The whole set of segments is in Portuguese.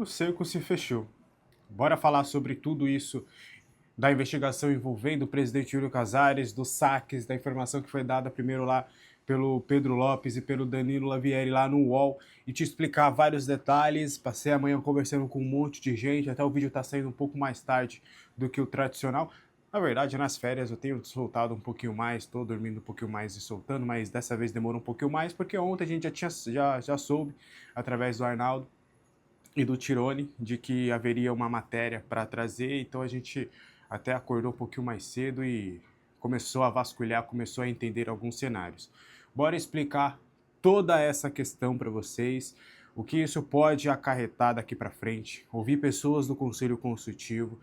o cerco se fechou. Bora falar sobre tudo isso, da investigação envolvendo o presidente Júlio Casares, dos saques, da informação que foi dada primeiro lá pelo Pedro Lopes e pelo Danilo Lavieri lá no UOL, e te explicar vários detalhes. Passei a manhã conversando com um monte de gente, até o vídeo tá saindo um pouco mais tarde do que o tradicional. Na verdade, nas férias eu tenho soltado um pouquinho mais, tô dormindo um pouquinho mais e soltando, mas dessa vez demorou um pouquinho mais, porque ontem a gente já soube, através do Arnaldo e do Tirone, de que haveria uma matéria para trazer, então a gente até acordou um pouquinho mais cedo e começou a vasculhar, começou a entender alguns cenários. Bora explicar toda essa questão para vocês, o que isso pode acarretar daqui para frente, ouvir pessoas do Conselho Consultivo,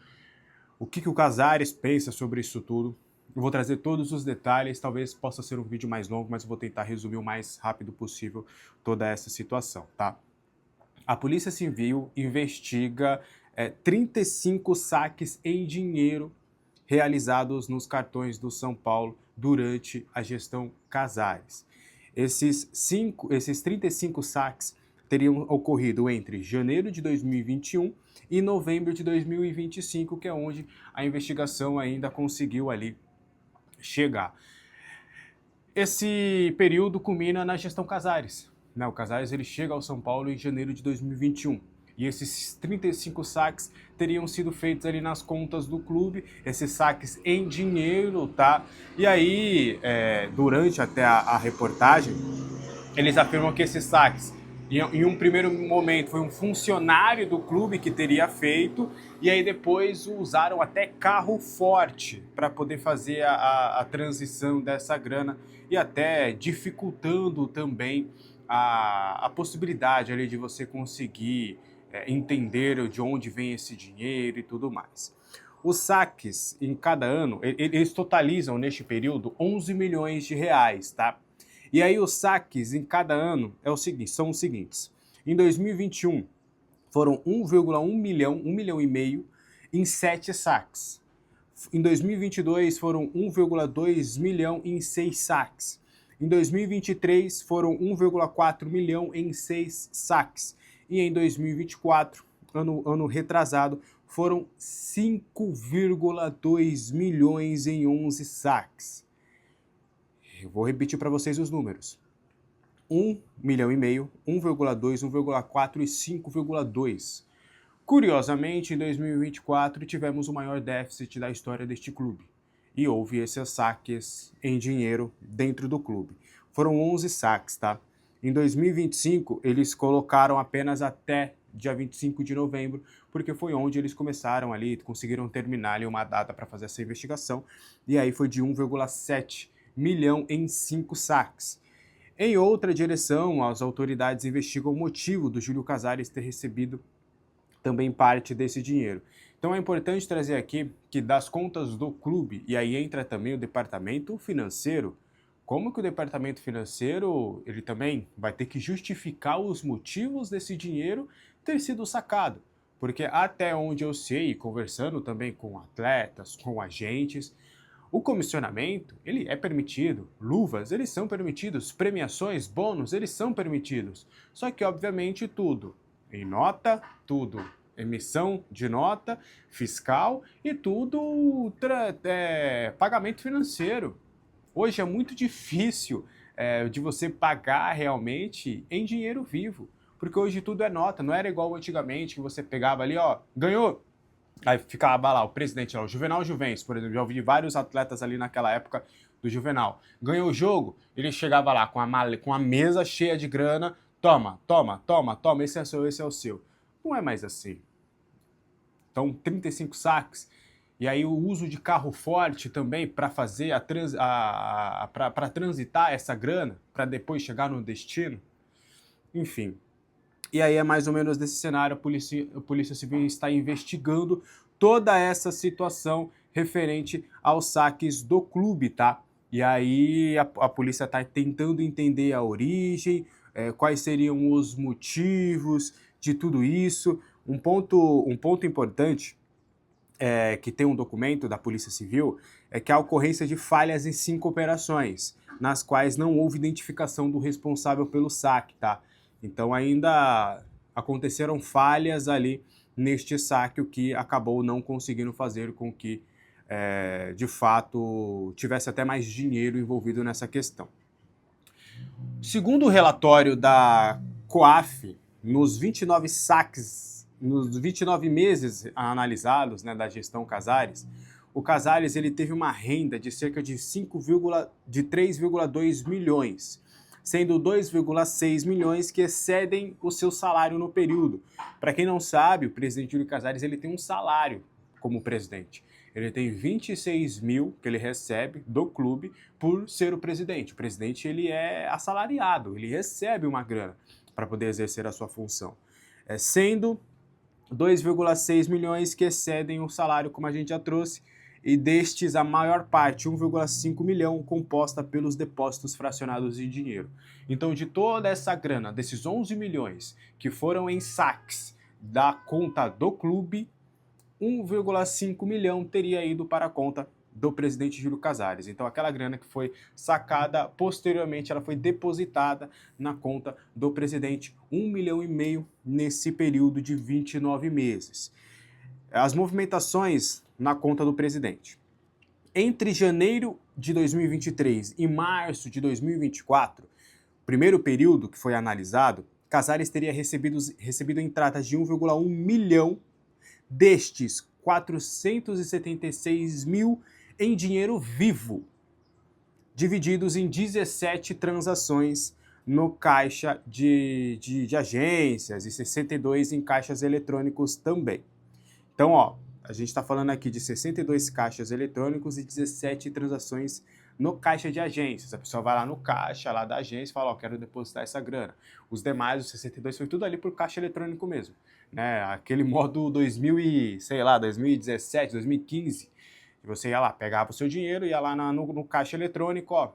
o que o Casares pensa sobre isso tudo. Eu vou trazer todos os detalhes, talvez possa ser um vídeo mais longo, mas eu vou tentar resumir o mais rápido possível toda essa situação, tá? A Polícia Civil investiga 35 saques em dinheiro realizados nos cartões do São Paulo durante a gestão Casares. Esses 35 saques teriam ocorrido entre janeiro de 2021 e novembro de 2025, que é onde a investigação ainda conseguiu ali chegar. Esse período culmina na gestão Casares. O Casares ele chega ao São Paulo em janeiro de 2021. E esses 35 saques teriam sido feitos ali nas contas do clube, esses saques em dinheiro, tá? E aí, durante até a reportagem, eles afirmam que esses saques, em um primeiro momento, foi um funcionário do clube que teria feito, e aí depois usaram até carro forte para poder fazer a transição dessa grana, e até dificultando também a possibilidade ali de você conseguir entender de onde vem esse dinheiro e tudo mais. Os saques em cada ano, eles totalizam neste período 11 milhões de reais, tá? E aí os saques em cada ano são os seguintes. Em 2021 foram 1,1 milhão, 1 milhão e meio em 7 saques. Em 2022 foram 1,2 milhão em 6 saques. Em 2023 foram 1,4 milhão em 6 saques. E em 2024, ano retrasado, foram 5,2 milhões em 11 saques. Eu vou repetir para vocês os números. 1 milhão e meio, 1,2, 1,4 e 5,2. Curiosamente, em 2024 tivemos o maior déficit da história deste clube. E houve esses saques em dinheiro dentro do clube. Foram 11 saques, tá? Em 2025, eles colocaram apenas até dia 25 de novembro, porque foi onde eles começaram ali, conseguiram terminar ali uma data para fazer essa investigação. E aí foi de 1,7 milhão em 5 saques. Em outra direção, as autoridades investigam o motivo do Júlio Casares ter recebido também parte desse dinheiro. Então é importante trazer aqui que das contas do clube, e aí entra também o departamento financeiro, como que o departamento financeiro ele também vai ter que justificar os motivos desse dinheiro ter sido sacado. Porque até onde eu sei, conversando também com atletas, com agentes, o comissionamento, ele é permitido, luvas, eles são permitidos, premiações, bônus, eles são permitidos. Só que, obviamente, tudo em nota, tudo emissão de nota fiscal e tudo pagamento financeiro. Hoje é muito difícil de você pagar realmente em dinheiro vivo, porque hoje tudo é nota, não era igual antigamente que você pegava ali, ó, ganhou, aí ficava lá o presidente, lá, o Juvenal Juvens, por exemplo, já ouvi vários atletas ali naquela época do Juvenal. Ganhou o jogo, ele chegava lá com a mesa cheia de grana, toma, toma, toma, toma, esse é o seu, esse é o seu. Não é mais assim. Então, 35 saques. E aí o uso de carro forte também para fazer para transitar essa grana, para depois chegar no destino. Enfim. E aí é mais ou menos desse cenário, a Polícia Civil está investigando toda essa situação referente aos saques do clube, tá? E aí a polícia está tentando entender a origem, quais seriam os motivos de tudo isso. Um ponto importante que tem um documento da Polícia Civil é que a ocorrência de falhas em 5 operações, nas quais não houve identificação do responsável pelo saque, tá? Então ainda aconteceram falhas ali neste saque, o que acabou não conseguindo fazer com que, de fato, tivesse até mais dinheiro envolvido nessa questão. Segundo o relatório da COAF, nos 29 saques, nos 29 meses analisados, né, da gestão Casares, o Casares ele teve uma renda de cerca de 3,2 milhões, sendo 2,6 milhões que excedem o seu salário no período. Para quem não sabe, o presidente Júlio Casares ele tem um salário como presidente. Ele tem 26 mil que ele recebe do clube por ser o presidente. O presidente ele é assalariado, ele recebe uma grana para poder exercer a sua função. Sendo 2,6 milhões que excedem o salário, como a gente já trouxe, e destes a maior parte, 1,5 milhão, composta pelos depósitos fracionados de dinheiro. Então, de toda essa grana, desses 11 milhões que foram em saques da conta do clube, 1,5 milhão teria ido para a conta do presidente Júlio Casares. Então, aquela grana que foi sacada, posteriormente ela foi depositada na conta do presidente, 1,5 milhão nesse período de 29 meses. As movimentações na conta do presidente. Entre janeiro de 2023 e março de 2024, primeiro período que foi analisado, Casares teria recebido entradas de 1,1 milhão. Destes, 476 mil em dinheiro vivo, divididos em 17 transações no caixa de agências e 62 em caixas eletrônicos também. Então, ó, a gente está falando aqui de 62 caixas eletrônicos e 17 transações no caixa de agências. A pessoa vai lá no caixa lá da agência e fala, ó, quero depositar essa grana. Os demais, os 62, foi tudo ali por caixa eletrônico mesmo. Né? Aquele modo 2017, 2015, você ia lá, pegava o seu dinheiro, ia lá no caixa eletrônico, ó,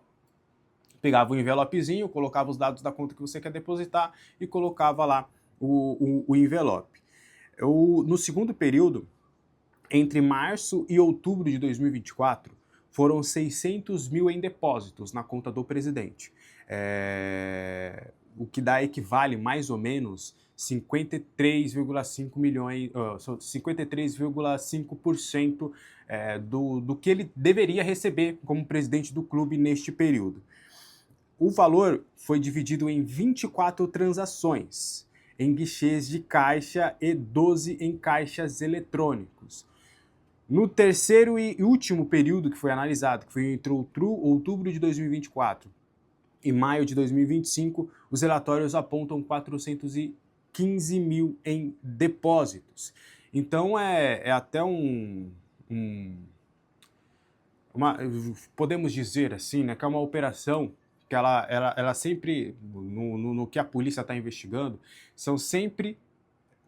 pegava o envelopezinho, colocava os dados da conta que você quer depositar e colocava lá o envelope. No segundo período, entre março e outubro de 2024, foram 600 mil em depósitos na conta do presidente. O que equivale mais ou menos 53,5 milhões, 53,5% do que ele deveria receber como presidente do clube neste período. O valor foi dividido em 24 transações, em guichês de caixa e 12 em caixas eletrônicos. No terceiro e último período que foi analisado, que foi entre outubro de 2024 e maio de 2025, os relatórios apontam 415 mil em depósitos. Então é até podemos dizer assim, né, que é uma operação que ela sempre, no que a polícia está investigando, são sempre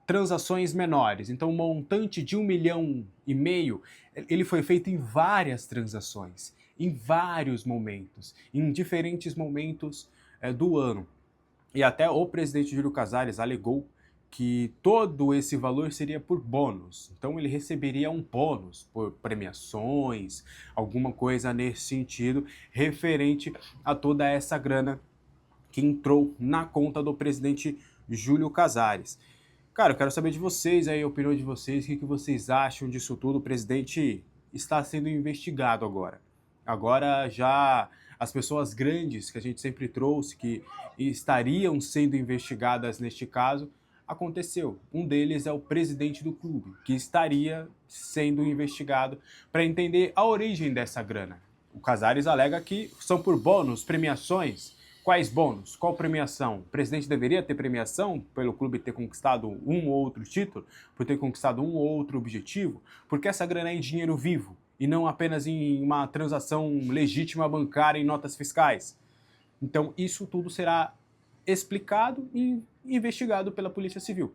transações menores. Então, o montante de 1,5 milhão, ele foi feito em várias transações, em vários momentos, em diferentes momentos do ano. E até o presidente Júlio Casares alegou que todo esse valor seria por bônus. Então, ele receberia um bônus por premiações, alguma coisa nesse sentido, referente a toda essa grana que entrou na conta do presidente Júlio Casares. Cara, eu quero saber de vocês aí, a opinião de vocês, o que vocês acham disso tudo. O presidente está sendo investigado agora. Agora já as pessoas grandes que a gente sempre trouxe, que estariam sendo investigadas neste caso, aconteceu. Um deles é o presidente do clube, que estaria sendo investigado para entender a origem dessa grana. O Casares alega que são por bônus, premiações. Quais bônus? Qual premiação? O presidente deveria ter premiação pelo clube ter conquistado um ou outro título, por ter conquistado um ou outro objetivo? Porque essa grana é em dinheiro vivo e não apenas em uma transação legítima bancária em notas fiscais. Então isso tudo será explicado e investigado pela Polícia Civil,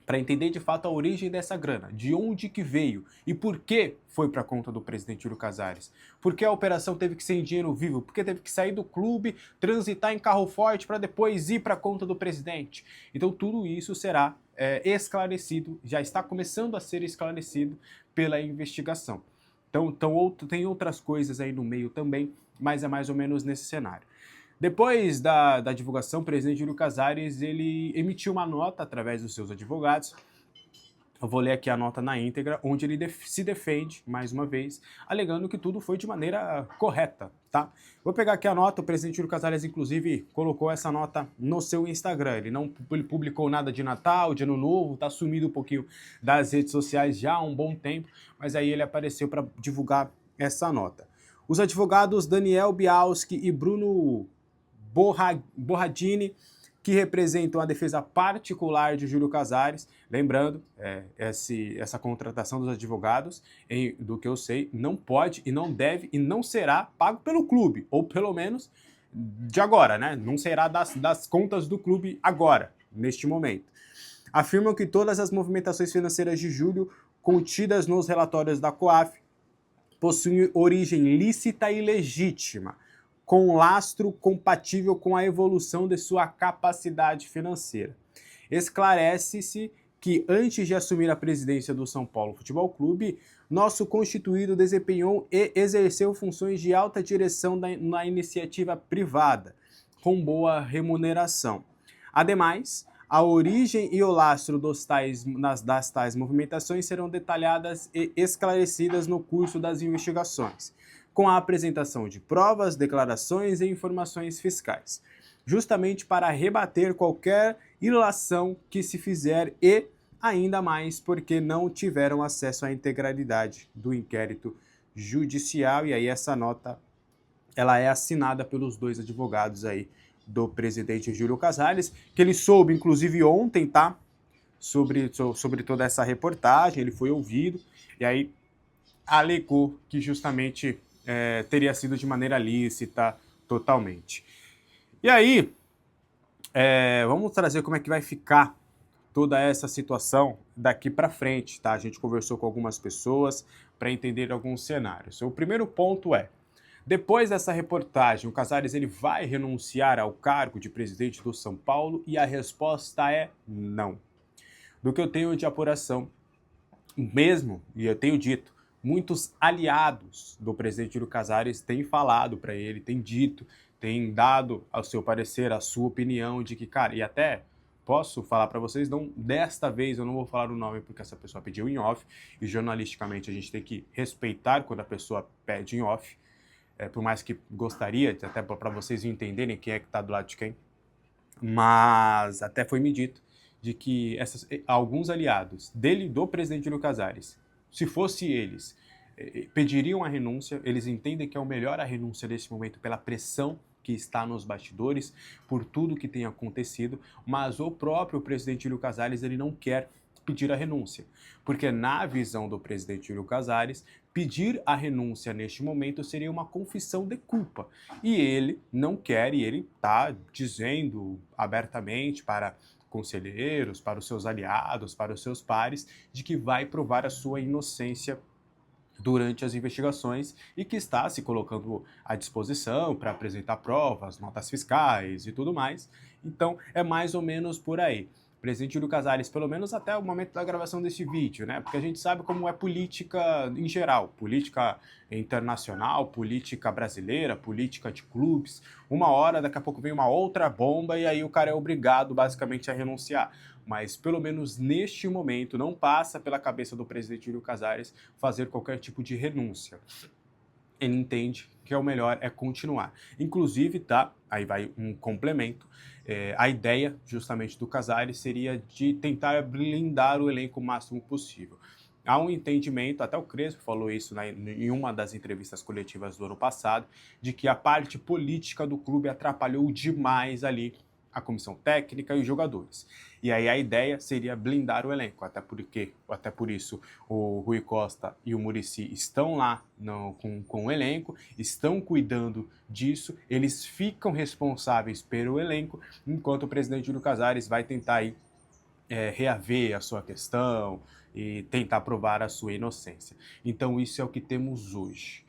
para entender de fato a origem dessa grana, de onde que veio e por que foi para a conta do presidente Júlio Casares. Por que a operação teve que ser em dinheiro vivo? Por que teve que sair do clube, transitar em carro forte para depois ir para a conta do presidente? Então tudo isso será esclarecido, já está começando a ser esclarecido pela investigação. Então tem outras coisas aí no meio também, mas é mais ou menos nesse cenário. Depois da divulgação, o presidente Júlio Casares ele emitiu uma nota através dos seus advogados. Eu vou ler aqui a nota na íntegra, onde ele se defende, mais uma vez, alegando que tudo foi de maneira correta, tá? Vou pegar aqui a nota, o presidente Júlio Casares, inclusive, colocou essa nota no seu Instagram. Ele publicou nada de Natal, de Ano Novo, tá sumido um pouquinho das redes sociais já há um bom tempo, mas aí ele apareceu para divulgar essa nota. Os advogados Daniel Bialski e Bruno Borradini, que representam a defesa particular de Júlio Casares. Lembrando, essa contratação dos advogados, do que eu sei, não pode e não deve e não será pago pelo clube, ou pelo menos de agora, né? Não será das contas do clube agora, neste momento. Afirmam que todas as movimentações financeiras de Júlio contidas nos relatórios da COAF possuem origem lícita e legítima, com lastro compatível com a evolução de sua capacidade financeira. Esclarece-se que, antes de assumir a presidência do São Paulo Futebol Clube, nosso constituído desempenhou e exerceu funções de alta direção na iniciativa privada, com boa remuneração. Ademais, a origem e o lastro das tais movimentações serão detalhadas e esclarecidas no curso das investigações, com a apresentação de provas, declarações e informações fiscais, justamente para rebater qualquer ilação que se fizer e, ainda mais, porque não tiveram acesso à integralidade do inquérito judicial. E aí essa nota, ela é assinada pelos dois advogados aí do presidente Júlio Casares, que ele soube, inclusive ontem, tá? Sobre toda essa reportagem, ele foi ouvido, e aí alegou que justamente teria sido de maneira lícita totalmente. E aí, vamos trazer como é que vai ficar toda essa situação daqui para frente, tá? A gente conversou com algumas pessoas para entender alguns cenários. O primeiro ponto é, depois dessa reportagem, o Casares ele vai renunciar ao cargo de presidente do São Paulo? E a resposta é não. Do que eu tenho de apuração, mesmo, e eu tenho dito, muitos aliados do presidente Júlio Casares têm falado para ele, têm dito, têm dado ao seu parecer, a sua opinião de que, cara, e até posso falar para vocês, não, desta vez eu não vou falar o nome porque essa pessoa pediu em off, e jornalisticamente a gente tem que respeitar quando a pessoa pede em off, por mais que gostaria, até para vocês entenderem quem é que está do lado de quem, mas até foi me dito de que alguns aliados do presidente Júlio Casares, se fosse eles, pediriam a renúncia. Eles entendem que é o melhor a renúncia nesse momento pela pressão que está nos bastidores, por tudo que tem acontecido, mas o próprio presidente Júlio Casares ele não quer pedir a renúncia, porque na visão do presidente Júlio Casares, pedir a renúncia neste momento seria uma confissão de culpa, e ele não quer, e ele está dizendo abertamente para conselheiros, para os seus aliados, para os seus pares, de que vai provar a sua inocência durante as investigações e que está se colocando à disposição para apresentar provas, notas fiscais e tudo mais. Então é mais ou menos por aí. O presidente Júlio Casares, pelo menos até o momento da gravação desse vídeo, né? Porque a gente sabe como é política em geral, política internacional, política brasileira, política de clubes. Uma hora, daqui a pouco vem uma outra bomba e aí o cara é obrigado basicamente a renunciar. Mas pelo menos neste momento não passa pela cabeça do presidente Júlio Casares fazer qualquer tipo de renúncia. Ele entende que o melhor é continuar. Inclusive, tá, aí vai um complemento, a ideia justamente do Casares seria de tentar blindar o elenco o máximo possível. Há um entendimento, até o Crespo falou isso em uma das entrevistas coletivas do ano passado, de que a parte política do clube atrapalhou demais ali a comissão técnica e os jogadores. E aí a ideia seria blindar o elenco, até por isso o Rui Costa e o Muricy estão lá com o elenco, estão cuidando disso, eles ficam responsáveis pelo elenco, enquanto o presidente Júlio Casares vai tentar aí, reaver a sua questão e tentar provar a sua inocência. Então isso é o que temos hoje.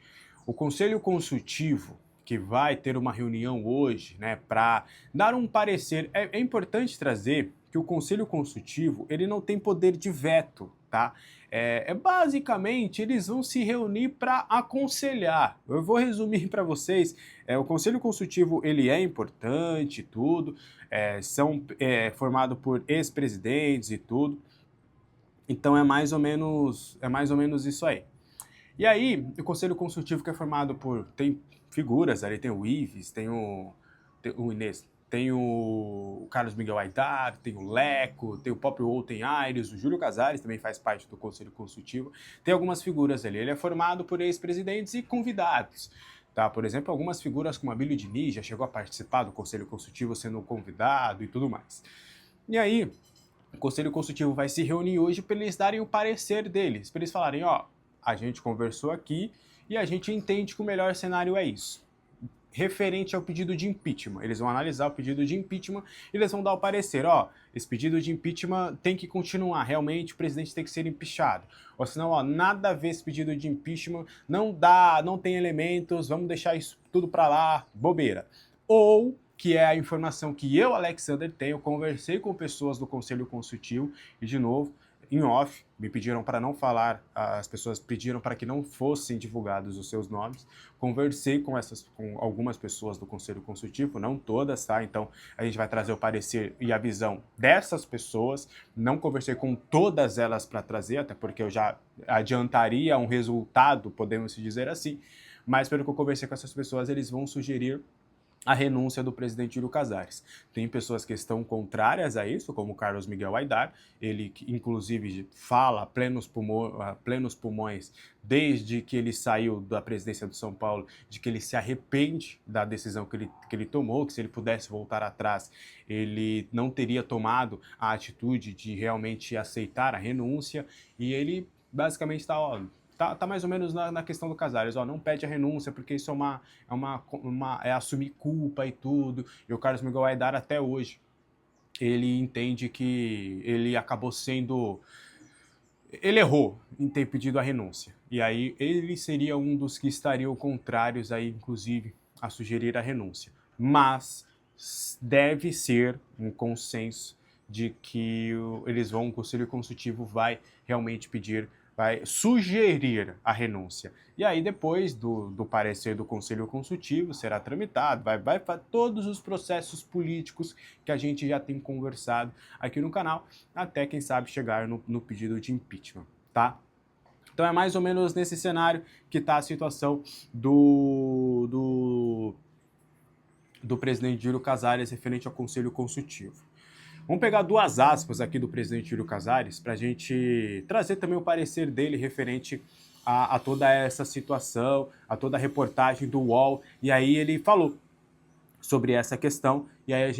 O Conselho Consultivo, que vai ter uma reunião hoje, né, para dar um parecer. É importante trazer que o Conselho Consultivo ele não tem poder de veto tá? Basicamente, eles vão se reunir para aconselhar. Eu vou resumir para vocês. O Conselho Consultivo ele é importante, tudo. São formado por ex-presidentes e tudo. Então é mais ou menos isso aí. E aí, o Conselho Consultivo que é formado tem figuras ali, tem o Ives, tem o Inês, tem o Carlos Miguel Aidar, tem o Leco, tem o próprio Olten Aires, o Júlio Casares também faz parte do Conselho Consultivo. Tem algumas figuras ali. Ele é formado por ex-presidentes e convidados. Tá? Por exemplo, algumas figuras como Abílio Diniz já chegou a participar do Conselho Consultivo sendo convidado e tudo mais. E aí, o Conselho Consultivo vai se reunir hoje para eles darem o parecer deles, para eles falarem, ó, a gente conversou aqui e a gente entende que o melhor cenário é isso. Referente ao pedido de impeachment, eles vão analisar o pedido de impeachment e eles vão dar o parecer, ó, esse pedido de impeachment tem que continuar, realmente o presidente tem que ser empichado. Ou senão, ó, nada a ver esse pedido de impeachment, não dá, não tem elementos, vamos deixar isso tudo para lá, bobeira. Ou que é a informação que eu, Alexander, tenho, conversei com pessoas do Conselho Consultivo e, de novo, em off, me pediram para não falar, as pessoas pediram para que não fossem divulgados os seus nomes. Conversei com algumas pessoas do Conselho Consultivo, não todas, tá? Então a gente vai trazer o parecer e a visão dessas pessoas. Não conversei com todas elas para trazer, até porque eu já adiantaria um resultado, podemos dizer assim. Mas pelo que eu conversei com essas pessoas, eles vão sugerir a renúncia do presidente Júlio Casares. Tem pessoas que estão contrárias a isso, como o Carlos Miguel Aidar, ele inclusive fala a plenos pulmões, desde que ele saiu da presidência do São Paulo, de que ele se arrepende da decisão que ele tomou, que se ele pudesse voltar atrás, ele não teria tomado a atitude de realmente aceitar a renúncia, e ele basicamente está, ó, Tá mais ou menos na questão do Casares, ó, não pede a renúncia, porque isso é assumir culpa e tudo. E o Carlos Miguel Aidar até hoje, ele entende que ele acabou sendo... Ele errou em ter pedido a renúncia. E aí ele seria um dos que estariam contrários aí, inclusive, a sugerir a renúncia. Mas deve ser um consenso de que o Conselho Consultivo vai realmente vai sugerir a renúncia. E aí, depois do parecer do Conselho Consultivo, será tramitado, vai para todos os processos políticos que a gente já tem conversado aqui no canal, até, quem sabe, chegar no pedido de impeachment, tá? Então é mais ou menos nesse cenário que está a situação do presidente Júlio Casares referente ao Conselho Consultivo. Vamos pegar duas aspas aqui do presidente Júlio Casares para a gente trazer também o parecer dele referente a toda essa situação, a toda a reportagem do UOL. E aí ele falou sobre essa questão, e aí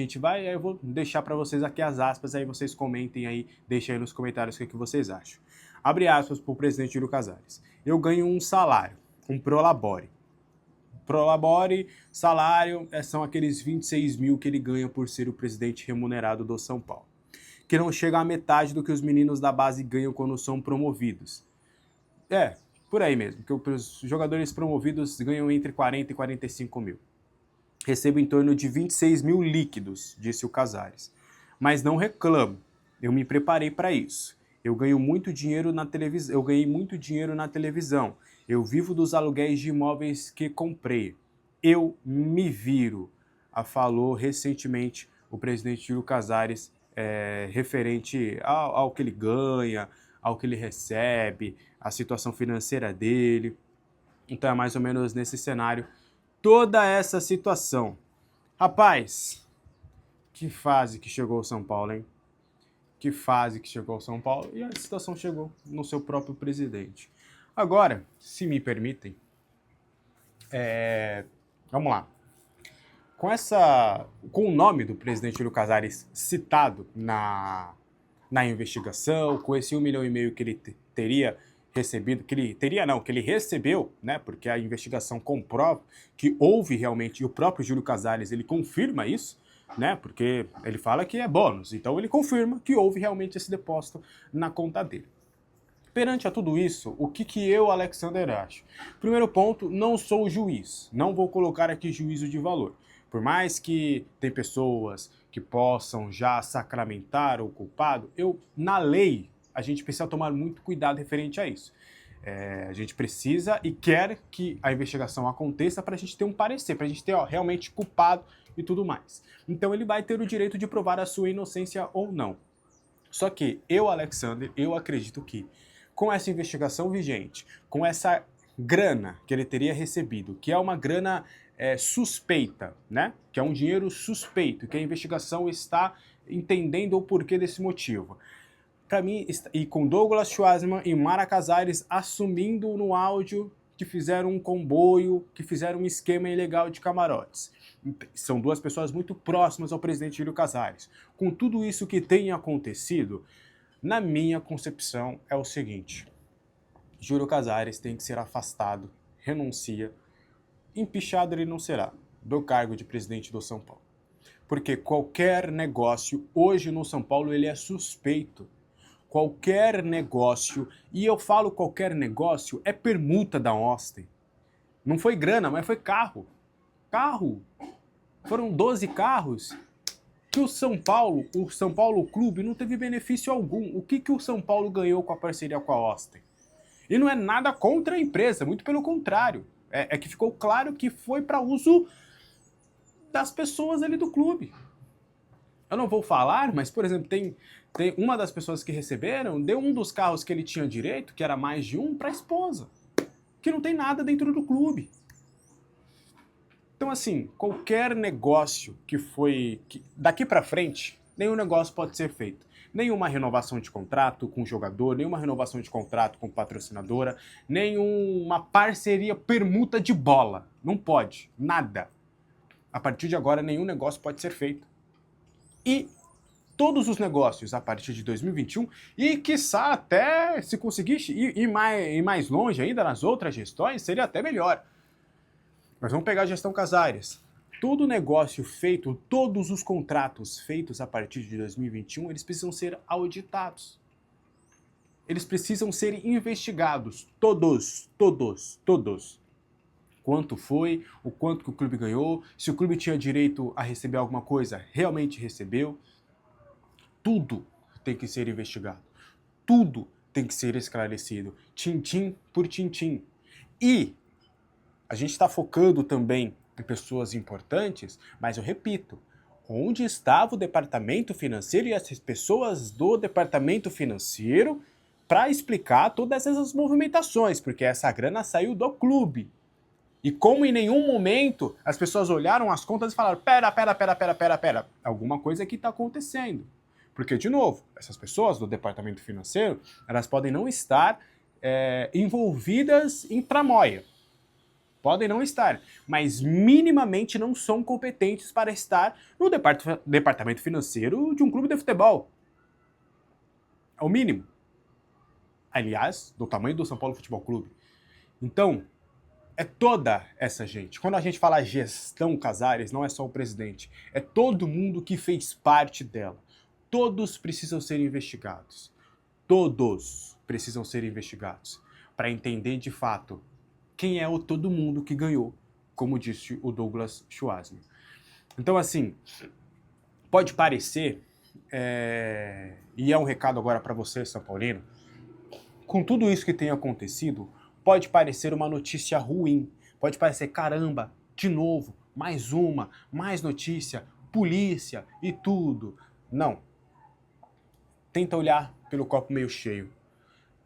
eu vou deixar para vocês aqui as aspas, aí vocês comentem aí, deixem aí nos comentários o que vocês acham. Abre aspas para o presidente Júlio Casares. Eu ganho um salário, um prolabore. Prolabore, salário, são aqueles 26 mil que ele ganha por ser o presidente remunerado do São Paulo. Que não chega à metade do que os meninos da base ganham quando são promovidos. Por aí mesmo, que os jogadores promovidos ganham entre 40 e 45 mil. Recebo em torno de 26 mil líquidos, disse o Casares. Mas não reclamo, eu me preparei para isso. Eu ganhei muito dinheiro na televisão. Eu vivo dos aluguéis de imóveis que comprei. Eu me viro, falou recentemente o presidente Júlio Casares, referente ao que ele ganha, ao que ele recebe, a situação financeira dele. Então é mais ou menos nesse cenário toda essa situação. Rapaz, que fase que chegou o São Paulo, hein? Que fase que chegou o São Paulo, e a situação chegou no seu próprio presidente. Agora, se me permitem, vamos lá. Com o nome do presidente Júlio Casares citado na investigação, com esse 1,5 milhão que ele teria recebido, que ele recebeu, né? Porque a investigação comprova que houve realmente, e o próprio Júlio Casares, ele confirma isso, né? Porque ele fala que é bônus, então ele confirma que houve realmente esse depósito na conta dele. Perante a tudo isso, o que eu, Alexander, acho? Primeiro ponto, não sou juiz, não vou colocar aqui juízo de valor. Por mais que tem pessoas que possam já sacramentar o culpado, na lei, a gente precisa tomar muito cuidado referente a isso. A gente precisa e quer que a investigação aconteça para a gente ter um parecer, para a gente ter realmente culpado e tudo mais. Então ele vai ter o direito de provar a sua inocência ou não. Só que eu, Alexander, eu acredito que com essa investigação vigente, com essa grana que ele teria recebido, que é uma grana suspeita, né? Que é um dinheiro suspeito, que a investigação está entendendo o porquê desse motivo. Para mim, e com Douglas Schwartzman e Mara Casares assumindo no áudio que fizeram um comboio, que fizeram um esquema ilegal de camarotes. São duas pessoas muito próximas ao presidente Júlio Casares. Com tudo isso que tem acontecido, na minha concepção é o seguinte: Júlio Casares tem que ser afastado, renuncia, empichado ele não será, do cargo de presidente do São Paulo. Porque qualquer negócio hoje no São Paulo ele é suspeito. Qualquer negócio, e eu falo qualquer negócio, é permuta da Austin. Não foi grana, mas foi carro. Carro. Foram 12 carros que o São Paulo Clube não teve benefício algum. O que o São Paulo ganhou com a parceria com a Austin? E não é nada contra a empresa, muito pelo contrário. É que ficou claro que foi para uso das pessoas ali do clube. Eu não vou falar, mas, por exemplo, tem uma das pessoas que receberam, deu um dos carros que ele tinha direito, que era mais de um, para a esposa, que não tem nada dentro do clube. Então, assim, qualquer negócio daqui para frente, nenhum negócio pode ser feito. Nenhuma renovação de contrato com o jogador, nenhuma renovação de contrato com patrocinadora, nenhuma parceria, permuta de bola. Não pode, nada. A partir de agora, nenhum negócio pode ser feito. E todos os negócios a partir de 2021 e, quiçá, até se conseguir ir mais longe ainda nas outras gestões, seria até melhor. Mas vamos pegar a gestão Casares. Todo negócio feito, todos os contratos feitos a partir de 2021, eles precisam ser auditados. Eles precisam ser investigados. Todos. Quanto foi, o quanto que o clube ganhou, se o clube tinha direito a receber alguma coisa, realmente recebeu. Tudo tem que ser investigado. Tudo tem que ser esclarecido. Tintim por tintim. E a gente está focando também em pessoas importantes, mas eu repito, onde estava o departamento financeiro e as pessoas do departamento financeiro para explicar todas essas movimentações? Porque essa grana saiu do clube. E como em nenhum momento as pessoas olharam as contas e falaram, pera, alguma coisa aqui está acontecendo. Porque, de novo, essas pessoas do departamento financeiro, elas podem não estar envolvidas em tramóia. Podem não estar, mas minimamente não são competentes para estar no departamento financeiro de um clube de futebol. É o mínimo. Aliás, do tamanho do São Paulo Futebol Clube. Então, é toda essa gente. Quando a gente fala gestão Casares, não é só o presidente. É todo mundo que fez parte dela. Todos precisam ser investigados. Todos precisam ser investigados. Para entender de fato quem é o todo mundo que ganhou, como disse o Douglas Schwartzman. Então, assim, pode parecer, e é um recado agora para você, São Paulino, com tudo isso que tem acontecido, pode parecer uma notícia ruim, pode parecer, caramba, de novo, mais notícia, polícia e tudo. Não. Tenta olhar pelo copo meio cheio.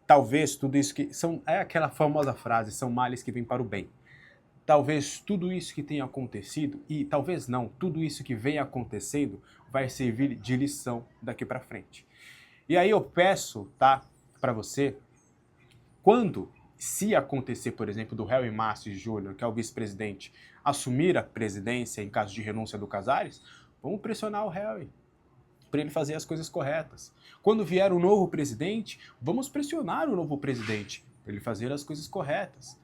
Talvez tudo isso que... é aquela famosa frase, são males que vêm para o bem. Talvez tudo isso que tenha acontecido, e talvez não, tudo isso que vem acontecendo vai servir de lição daqui para frente. E aí eu peço, tá, para você, se acontecer, por exemplo, do Harry Márcio Júnior, que é o vice-presidente, assumir a presidência em caso de renúncia do Casares, vamos pressionar o Harry para ele fazer as coisas corretas. Quando vier um novo presidente, vamos pressionar o novo presidente para ele fazer as coisas corretas.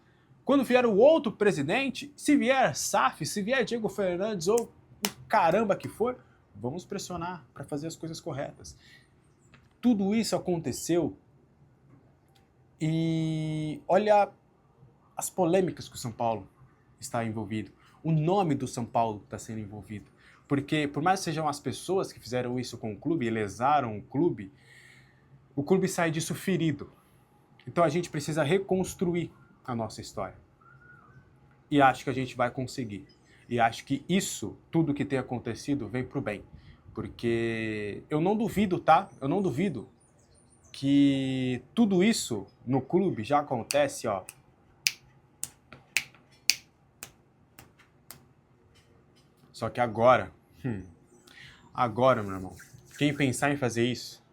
Quando vier o outro presidente, se vier SAF, se vier Diego Fernandes ou o caramba que for, vamos pressionar para fazer as coisas corretas. Tudo isso aconteceu e olha as polêmicas que o São Paulo está envolvido. O nome do São Paulo está sendo envolvido. Porque, por mais que sejam as pessoas que fizeram isso com o clube e lesaram o clube, O clube sai disso ferido. Então a gente precisa reconstruir a nossa história. E acho que a gente vai conseguir. E acho que isso, tudo que tem acontecido, vem pro bem. Porque eu não duvido, tá? Eu não duvido que tudo isso no clube já acontece, ó. Só que agora, agora, meu irmão, quem pensar em fazer isso,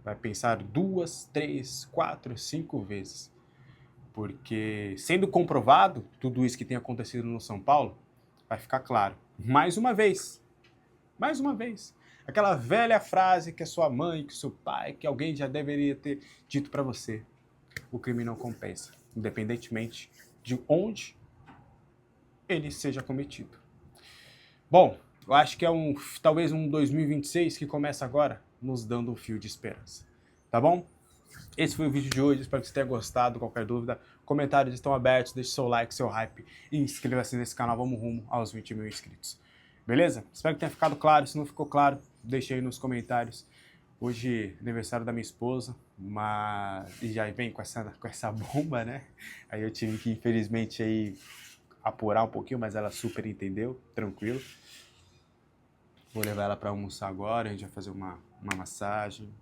vai pensar 2, 3, 4, 5 vezes. Porque, sendo comprovado tudo isso que tem acontecido no São Paulo, vai ficar claro. Mais uma vez. Aquela velha frase que a sua mãe, que o seu pai, que alguém já deveria ter dito para você. O crime não compensa, independentemente de onde ele seja cometido. Bom, eu acho que é talvez um 2026 que começa agora, nos dando um fio de esperança. Tá bom? Esse foi o vídeo de hoje, espero que você tenha gostado. Qualquer dúvida, comentários estão abertos, deixe seu like, seu hype e inscreva-se nesse canal, vamos rumo aos 20 mil inscritos. Beleza? Espero que tenha ficado claro, se não ficou claro, deixe aí nos comentários. Hoje é aniversário da minha esposa, mas e já vem com essa bomba, né? Aí eu tive que, infelizmente, aí apurar um pouquinho, mas ela super entendeu, tranquilo. Vou levar ela para almoçar agora, a gente vai fazer uma massagem.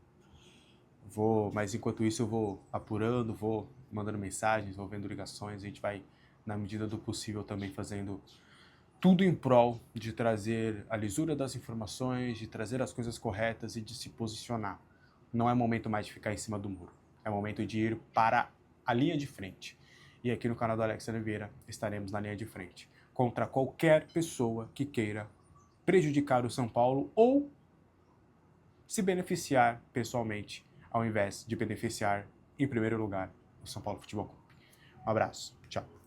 Mas enquanto isso eu vou apurando, vou mandando mensagens, vou vendo ligações, a gente vai, na medida do possível, também fazendo tudo em prol de trazer a lisura das informações, de trazer as coisas corretas e de se posicionar. Não é momento mais de ficar em cima do muro, é momento de ir para a linha de frente. E aqui no canal do Alex Oliveira estaremos na linha de frente, contra qualquer pessoa que queira prejudicar o São Paulo ou se beneficiar pessoalmente, ao invés de beneficiar, em primeiro lugar, o São Paulo Futebol Clube. Um abraço, tchau.